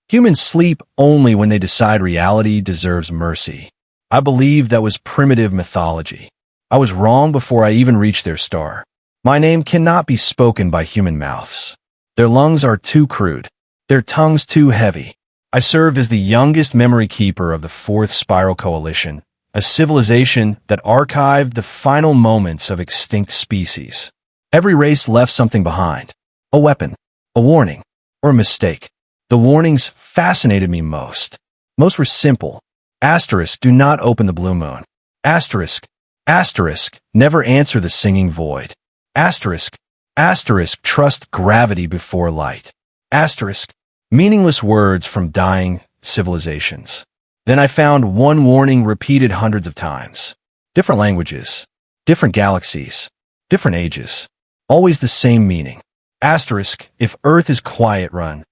Humans sleep only when they decide reality deserves mercy. I believe that was primitive mythology. I was wrong before I even reached their star. My name cannot be spoken by human mouths. Their lungs are too crude. Their tongues too heavy. I served as the youngest memory keeper of the Fourth Spiral Coalition, a civilization that archived the final moments of extinct species. Every race left something behind. A weapon, a warning, or a mistake. The warnings fascinated me most. Most were simple. Asterisk, do not open the blue moon. Asterisk, asterisk, never answer the singing void. Asterisk, asterisk, trust gravity before light. Asterisk, meaningless words from dying civilizations. Then I found one warning repeated hundreds of times. Different languages, different galaxies, different ages. Always the same meaning. Asterisk, if Earth is quiet, run.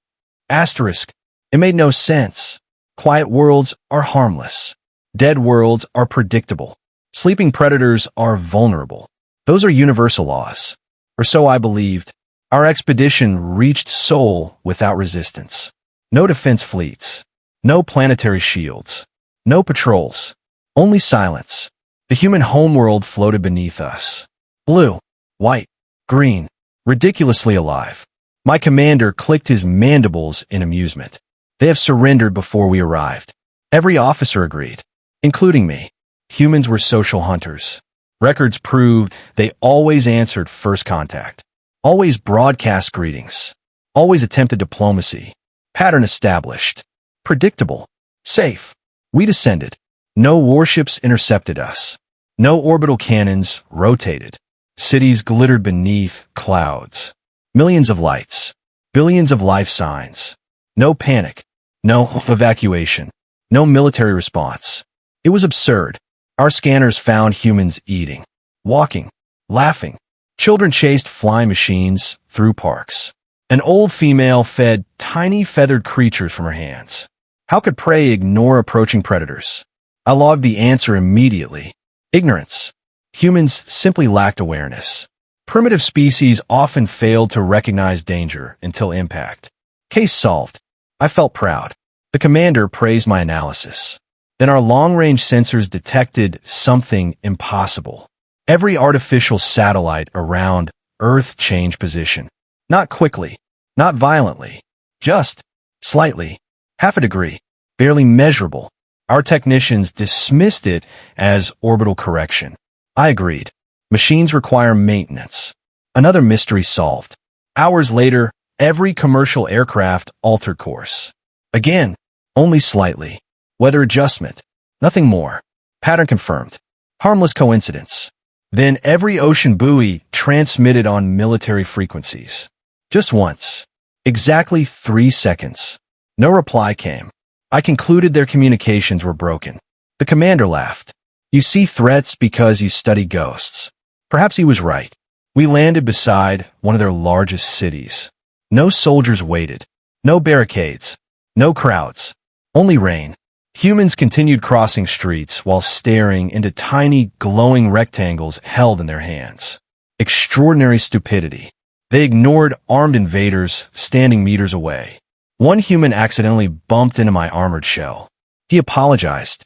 Asterisk, it made no sense. Quiet worlds are harmless. Dead worlds are predictable. Sleeping predators are vulnerable. Those are universal laws. Or so I believed. Our expedition reached Sol without resistance. No defense fleets. No planetary shields. No patrols. Only silence. The human homeworld floated beneath us. Blue, white, green, ridiculously alive. My commander clicked his mandibles in amusement. They have surrendered before we arrived. Every officer agreed, including me. Humans were social hunters. Records proved they always answered first contact. Always broadcast greetings. Always attempted diplomacy. Pattern established. Predictable. Safe. We descended. No warships intercepted us. No orbital cannons rotated. Cities glittered beneath clouds. Millions of lights. Billions of life signs. No panic. No evacuation. No military response. It was absurd. Our scanners found humans eating, walking, laughing. Children chased flying machines through parks. An old female fed tiny feathered creatures from her hands. How could prey ignore approaching predators? I logged the answer immediately. Ignorance. Humans simply lacked awareness. Primitive species often failed to recognize danger until impact. Case solved. I felt proud. The commander praised my analysis. Then our long-range sensors detected something impossible. Every artificial satellite around Earth changed position. Not quickly, not violently, just slightly, half a degree, barely measurable. Our technicians dismissed it as orbital correction. I agreed. Machines require maintenance. Another mystery solved. Hours later, every commercial aircraft altered course. Again, only slightly. Weather adjustment. Nothing more. Pattern confirmed. Harmless coincidence. Then every ocean buoy transmitted on military frequencies. Just once. Exactly 3 seconds. No reply came. I concluded their communications were broken. The commander laughed. You see threats because you study ghosts. Perhaps he was right. We landed beside one of their largest cities. No soldiers waited. No barricades. No crowds. Only rain. Humans continued crossing streets while staring into tiny, glowing rectangles held in their hands. Extraordinary stupidity. They ignored armed invaders standing meters away. One human accidentally bumped into my armored shell. He apologized,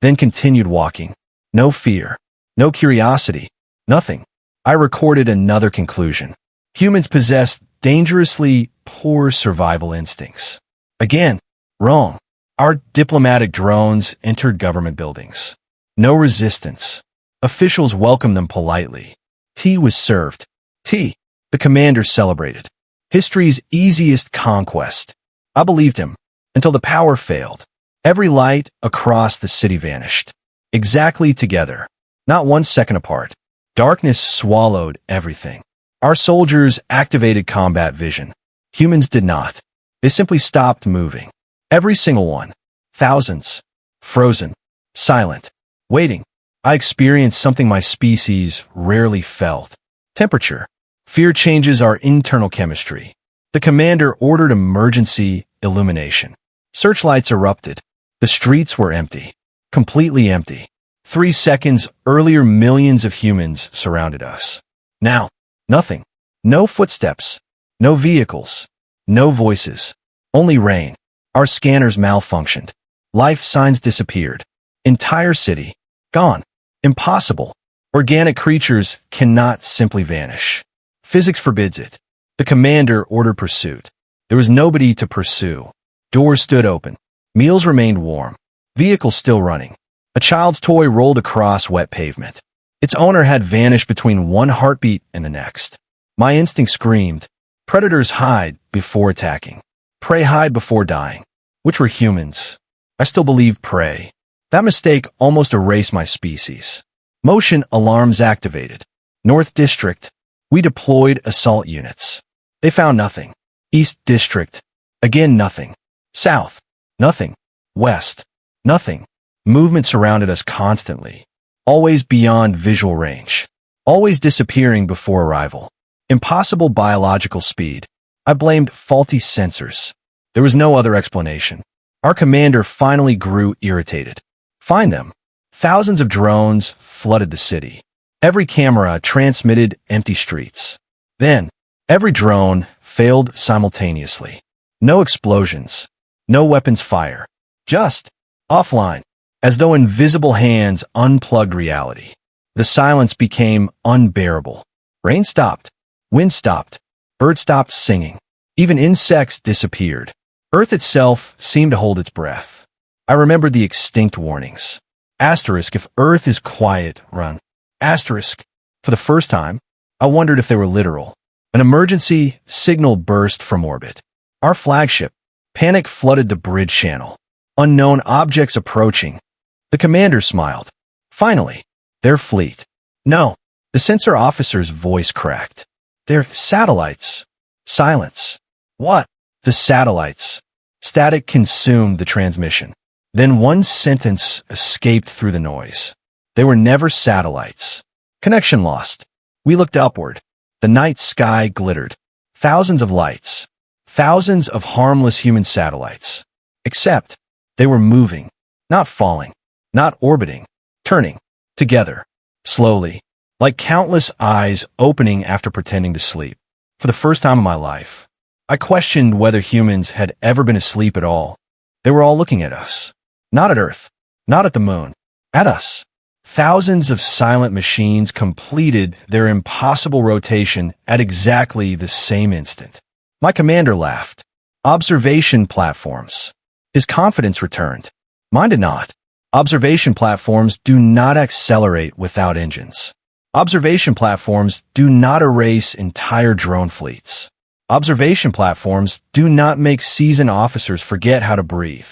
then continued walking. No fear, no curiosity, nothing. I recorded another conclusion. Humans possess dangerously poor survival instincts. Again, wrong. Our diplomatic drones entered government buildings. No resistance. Officials welcomed them politely. Tea was served. Tea. The commander celebrated. History's easiest conquest. I believed him, until the power failed. Every light across the city vanished. Exactly together. Not 1 second apart. Darkness swallowed everything. Our soldiers activated combat vision. Humans did not. They simply stopped moving. Every single one. Thousands. Frozen. Silent. Waiting. I experienced something my species rarely felt. Temperature. Fear changes our internal chemistry. The commander ordered emergency illumination. Searchlights erupted. The streets were empty. Completely empty. 3 seconds earlier, millions of humans surrounded us. Now, nothing. No footsteps. No vehicles. No voices. Only rain. Our scanners malfunctioned. Life signs disappeared. Entire city. Gone. Impossible. Organic creatures cannot simply vanish. Physics forbids it. The commander ordered pursuit. There was nobody to pursue. Doors stood open. Meals remained warm. Vehicles still running. A child's toy rolled across wet pavement. Its owner had vanished between one heartbeat and the next. My instinct screamed, predators hide before attacking. Prey hide before dying. Which were humans? I still believed prey. That mistake almost erased my species. Motion alarms activated. North District. We deployed assault units. They found nothing. East District. Again nothing. South. Nothing. West. Nothing. Movement surrounded us constantly. Always beyond visual range. Always disappearing before arrival. Impossible biological speed. I blamed faulty sensors. There was no other explanation. Our commander finally grew irritated. Find them. Thousands of drones flooded the city. Every camera transmitted empty streets. Then, every drone failed simultaneously. No explosions. No weapons fire. Just offline. As though invisible hands unplugged reality. The silence became unbearable. Rain stopped. Wind stopped. Birds stopped singing. Even insects disappeared. Earth itself seemed to hold its breath. I remembered the extinct warnings. Asterisk, if Earth is quiet, run. Asterisk. For the first time, I wondered if they were literal. An emergency signal burst from orbit. Our flagship. Panic flooded the bridge channel. Unknown objects approaching. The commander smiled. Finally, their fleet. No, the sensor officer's voice cracked. They're satellites. Silence. What? The satellites. Static consumed the transmission. Then one sentence escaped through the noise. They were never satellites. Connection lost. We looked upward. The night sky glittered. Thousands of lights. Thousands of harmless human satellites. Except, they were moving. Not falling. Not orbiting. Turning. Together. Slowly. Like countless eyes opening after pretending to sleep. For the first time in my life, I questioned whether humans had ever been asleep at all. They were all looking at us. Not at Earth. Not at the moon. At us. Thousands of silent machines completed their impossible rotation at exactly the same instant. My commander laughed. Observation platforms. His confidence returned. Mine did not. Observation platforms do not accelerate without engines. Observation platforms do not erase entire drone fleets. Observation platforms do not make seasoned officers forget how to breathe.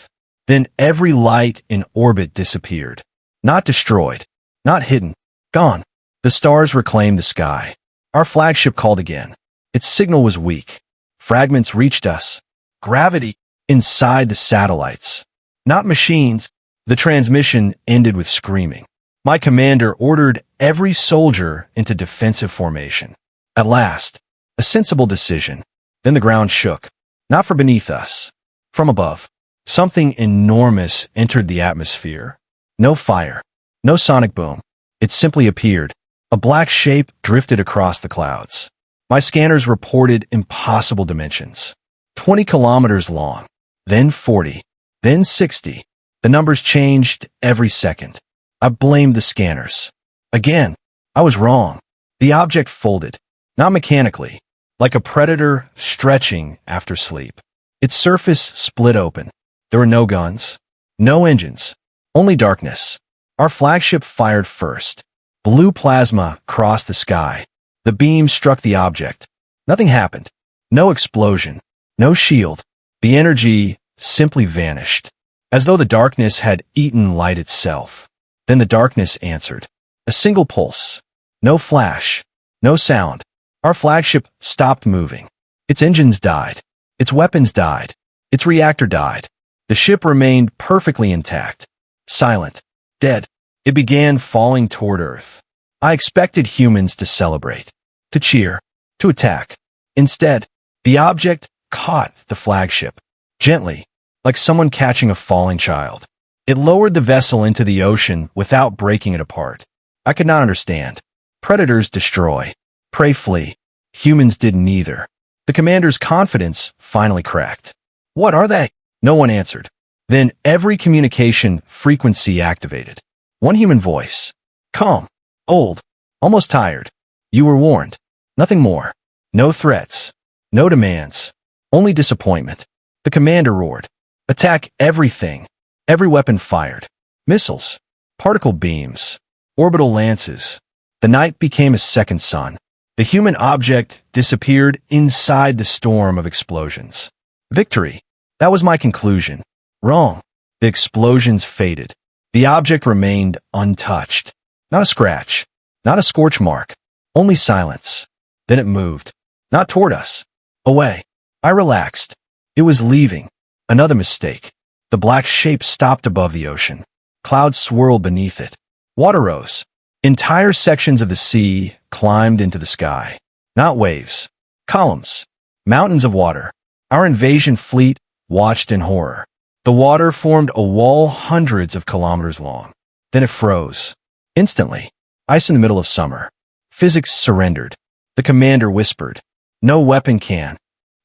Then every light in orbit disappeared. Not destroyed. Not hidden. Gone. The stars reclaimed the sky. Our flagship called again. Its signal was weak. Fragments reached us. Gravity inside the satellites. Not machines. The transmission ended with screaming. My commander ordered every soldier into defensive formation. At last, a sensible decision. Then the ground shook. Not from beneath us. From above. Something enormous entered the atmosphere. No fire. No sonic boom. It simply appeared. A black shape drifted across the clouds. My scanners reported impossible dimensions. 20 kilometers long. Then 40. Then 60. The numbers changed every second. I blamed the scanners. Again, I was wrong. The object folded. Not mechanically. Like a predator stretching after sleep. Its surface split open. There were no guns. No engines. Only darkness. Our flagship fired first. Blue plasma crossed the sky. The beam struck the object. Nothing happened. No explosion. No shield. The energy simply vanished. As though the darkness had eaten light itself. Then the darkness answered. A single pulse. No flash. No sound. Our flagship stopped moving. Its engines died. Its weapons died. Its reactor died. The ship remained perfectly intact. Silent. Dead. It began falling toward Earth. I expected humans to celebrate. To cheer. To attack. Instead, the object caught the flagship. Gently. Like someone catching a falling child. It lowered the vessel into the ocean without breaking it apart. I could not understand. Predators destroy. Prey flee. Humans did neither. The commander's confidence finally cracked. What are they? No one answered. Then every communication frequency activated. One human voice. Calm. Old. Almost tired. You were warned. Nothing more. No threats. No demands. Only disappointment. The commander roared. Attack everything. Every weapon fired. Missiles. Particle beams. Orbital lances. The night became a second sun. The human object disappeared inside the storm of explosions. Victory. That was my conclusion. Wrong. The explosions faded. The object remained untouched. Not a scratch. Not a scorch mark. Only silence. Then it moved. Not toward us. Away. I relaxed. It was leaving. Another mistake. The black shape stopped above the ocean. Clouds swirled beneath it. Water rose. Entire sections of the sea climbed into the sky. Not waves. Columns. Mountains of water. Our invasion fleet watched in horror. The water formed a wall hundreds of kilometers long. Then it froze. Instantly. Ice in the middle of summer. Physics surrendered. The commander whispered. No weapon can.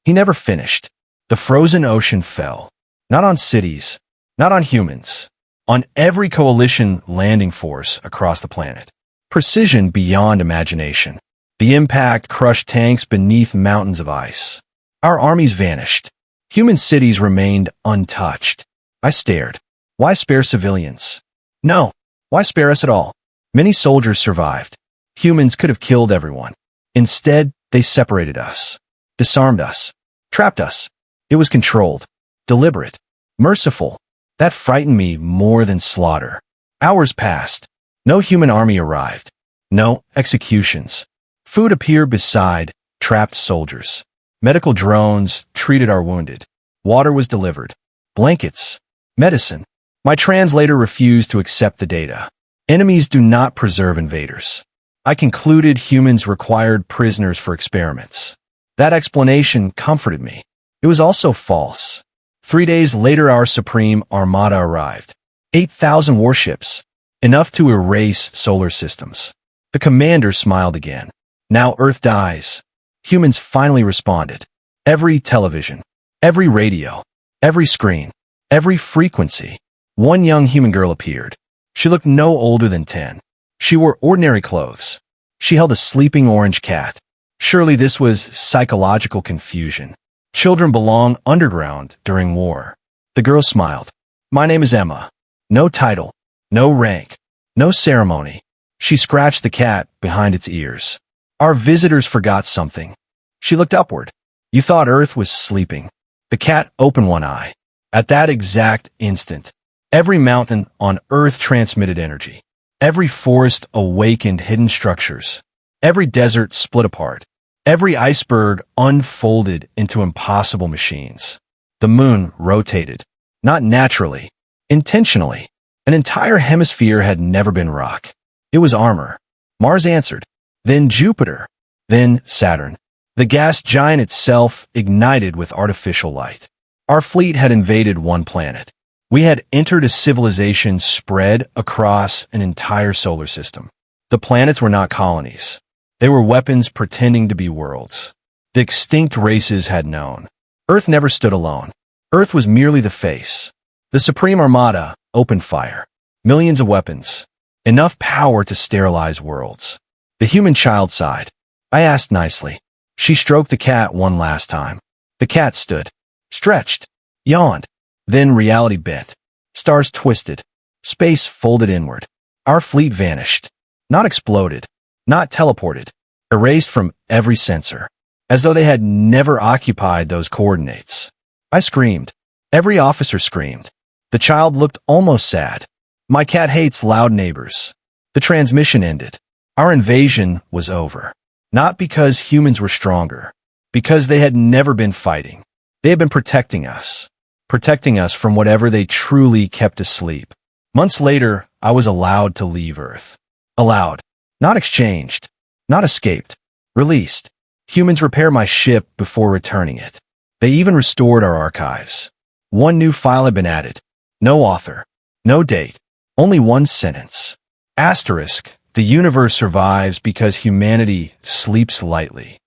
He never finished. The frozen ocean fell. Not on cities. Not on humans. On every coalition landing force across the planet. Precision beyond imagination. The impact crushed tanks beneath mountains of ice. Our armies vanished. Human cities remained untouched. I stared. Why spare civilians? No. Why spare us at all? Many soldiers survived. Humans could have killed everyone. Instead, they separated us. Disarmed us. Trapped us. It was controlled. Deliberate. Merciful. That frightened me more than slaughter. Hours passed. No human army arrived. No executions. Food appeared beside trapped soldiers. Medical drones treated our wounded. Water was delivered. Blankets. Medicine. My translator refused to accept the data. Enemies do not preserve invaders. I concluded humans required prisoners for experiments. That explanation comforted me. It was also false. 3 days later, our Supreme Armada arrived. 8,000 warships. Enough to erase solar systems. The commander smiled again. Now Earth dies. Humans finally responded. Every television. Every radio. Every screen. Every frequency. One young human girl appeared. She looked no older than 10. She wore ordinary clothes. She held a sleeping orange cat. Surely this was psychological confusion. Children belong underground during war. The girl smiled. My name is Emma. No title. No rank. No ceremony. She scratched the cat behind its ears. Our visitors forgot something. She looked upward. You thought Earth was sleeping. The cat opened one eye. At that exact instant, every mountain on Earth transmitted energy. Every forest awakened hidden structures. Every desert split apart. Every iceberg unfolded into impossible machines. The moon rotated. Not naturally. Intentionally. An entire hemisphere had never been rock. It was armor. Mars answered. Then Jupiter. Then Saturn. The gas giant itself ignited with artificial light. Our fleet had invaded one planet. We had entered a civilization spread across an entire solar system. The planets were not colonies. They were weapons pretending to be worlds. The extinct races had known. Earth never stood alone. Earth was merely the face. The Supreme Armada opened fire. Millions of weapons. Enough power to sterilize worlds. The human child sighed. I asked nicely. She stroked the cat one last time. The cat stood. Stretched. Yawned. Then reality bent. Stars twisted. Space folded inward. Our fleet vanished. Not exploded. Not teleported. Erased from every sensor. As though they had never occupied those coordinates. I screamed. Every officer screamed. The child looked almost sad. My cat hates loud neighbors. The transmission ended. Our invasion was over. Not because humans were stronger. Because they had never been fighting. They had been protecting us. Protecting us from whatever they truly kept asleep. Months later, I was allowed to leave Earth. Allowed. Not exchanged. Not escaped. Released. Humans repaired my ship before returning it. They even restored our archives. One new file had been added. No author. No date. Only one sentence. Asterisk. The universe survives because humanity sleeps lightly.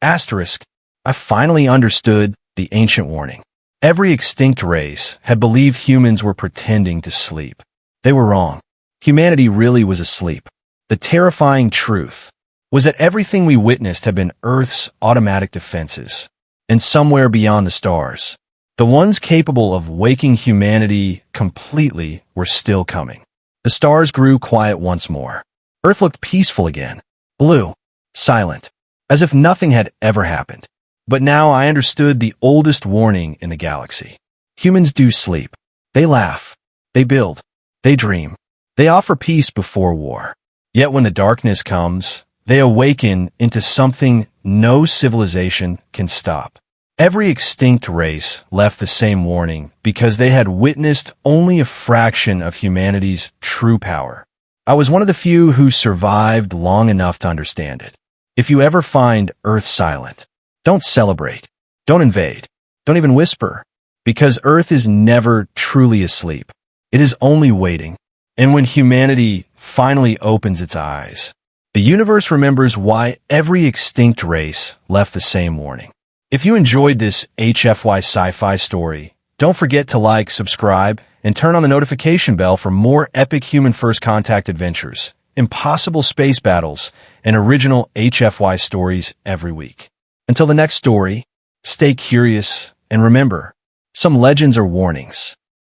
Asterisk. I finally understood the ancient warning. Every extinct race had believed humans were pretending to sleep. They were wrong. Humanity really was asleep. The terrifying truth was that everything we witnessed had been Earth's automatic defenses. And somewhere beyond the stars, the ones capable of waking humanity completely were still coming. The stars grew quiet once more. Earth looked peaceful again, blue, silent, as if nothing had ever happened. But now I understood the oldest warning in the galaxy. Humans do sleep. They laugh. They build. They dream. They offer peace before war. Yet when the darkness comes, they awaken into something no civilization can stop. Every extinct race left the same warning because they had witnessed only a fraction of humanity's true power. I was one of the few who survived long enough to understand it. If you ever find Earth silent, don't celebrate, don't invade, don't even whisper, because Earth is never truly asleep. It is only waiting. And when humanity finally opens its eyes, the universe remembers why every extinct race left the same warning. If you enjoyed this HFY Sci-Fi story, don't forget to like, subscribe, and turn on the notification bell for more epic human first contact adventures, impossible space battles, and original HFY stories every week. Until the next story, stay curious, and remember, some legends are warnings,